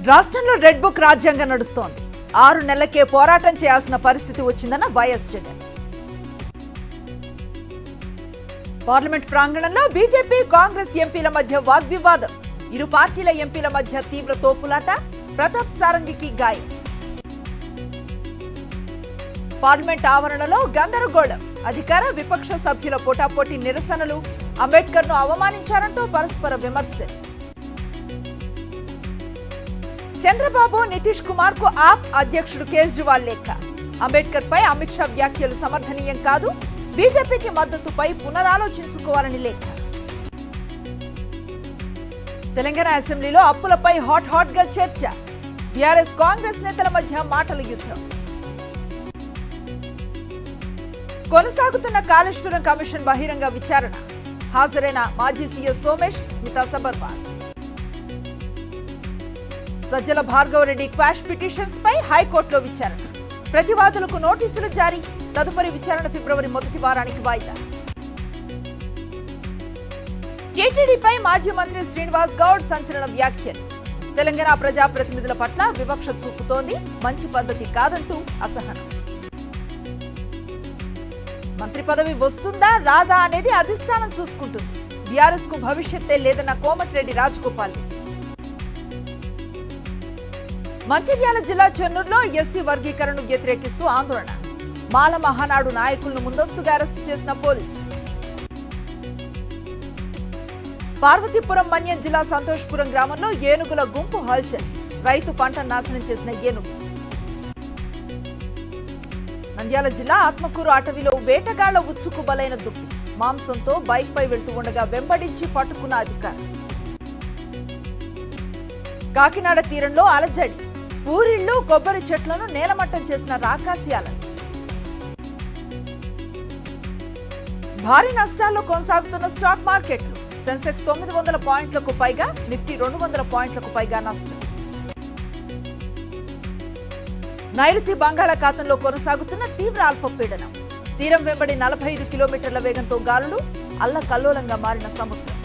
రాష్ట్రంలో red book రాజ్యాంగం నడుస్తోంది. 6 నెలలకే పోరాటం చేయాల్సిన పరిస్థితి వచ్చిందన్న వైఎస్ జగన్. పార్లమెంట్ ప్రాంగణంలో బీజేపీ కాంగ్రెస్ ఎంపీల మధ్య వాగ్వివాదం. ఇరు పార్టీల ఎంపీల మధ్య తీవ్ర తోపులాట. ప్రతాప్ సారంగికి గాయం. పార్లమెంట్ ఆవరణలో గందరగోళం. అధికార విపక్ష సభ్యుల పోటాపోటీ నిరసనలు. అంబేద్కర్ ను అవమానించారంటూ పరస్పర విమర్శలు. చంద్రబాబు నితీష్ కుమార్ కు ఆప్ అధ్యక్షుడు కేజ్రీవాల్ లేఖ. అంబేద్కర్ పై అమిత్ షా వ్యాఖ్యలు సమర్థనీయం కాదు. బీజేపీకి మద్దతుపై పునరాలోచించుకోవాలని లేఖ. తెలంగాణ అసెంబ్లీలో అప్పులపై హాట్ గా చర్చ. బీఆర్ఎస్ కాంగ్రెస్ నేతల మధ్య మాటల యుద్ధం. కొనసాగుతున్న కాళేశ్వరం కమిషన్ బహిరంగ విచారణ. హాజరైన మాజీ CS Somesh, Smita Sabharwal. Sajjala Bhargav Reddy quash petitions పై హైకోర్టులో విచారణ. ప్రతివాదులకు నోటీసులు జారీ. తదుపరి విచారణ ఫిబ్రవరి మొదటి వారానికి వాయిదా. టీటీడీపై మాజీ మంత్రి శ్రీనివాస్ గౌడ్ సంచలన వ్యాఖ్యలు. తెలంగాణ ప్రజాప్రతినిధుల పట్ల వివక్ష చూపుతోంది, మంచి పద్ధతి కాదంటూ అసహనం. మంత్రి పదవి వస్తుందా రాదా అనేది అధిష్టానం చూసుకుంటుంది. బీఆర్ఎస్ కు భవిష్యత్తే లేదన్న కోమటిరెడ్డి రాజగోపాల్ రెడ్డి. మంచిర్యాల జిల్లా చెన్నూరులో ఎస్సీ వర్గీకరణను వ్యతిరేకిస్తూ ఆందోళన. మాల మహానాడు నాయకులను ముందస్తుగా అరెస్టు చేసిన పోలీసులు. పార్వతీపురం మన్యం జిల్లా సంతోష్పురం గ్రామంలో ఏనుగుల గుంపు హల్చల్. రైతు పంట నాశనం చేసిన ఏనుగు. నంద్యాల జిల్లా ఆత్మకూరు అటవీలో వేటగాళ్ల ఉచ్చుకు బలైన దుప్పి. మాంసంతో బైక్ పై వెళ్తూ ఉండగా వెంబడించి పట్టుకున్న అధికారులు. కాకినాడ తీరంలో అలజడి. పూరిళ్లు, కొబ్బరి చెట్లను నేలమట్టం చేసిన రాకాసియాలను. భారీ నష్టాల్లో కొనసాగుతున్న స్టాక్ మార్కెట్లు. సెన్సెక్స్ 900 పాయింట్లకు పైగా, నిఫ్టీ 200 పాయింట్లకు పైగా నష్టం. నైరుతి బంగాళాఖాతంలో కొనసాగుతున్న తీవ్ర అల్పపీడనం. తీరం వెంబడి 45 కిలోమీటర్ల వేగంతో గాలులు. అల్లకల్లోలంగా మారిన సముద్రం.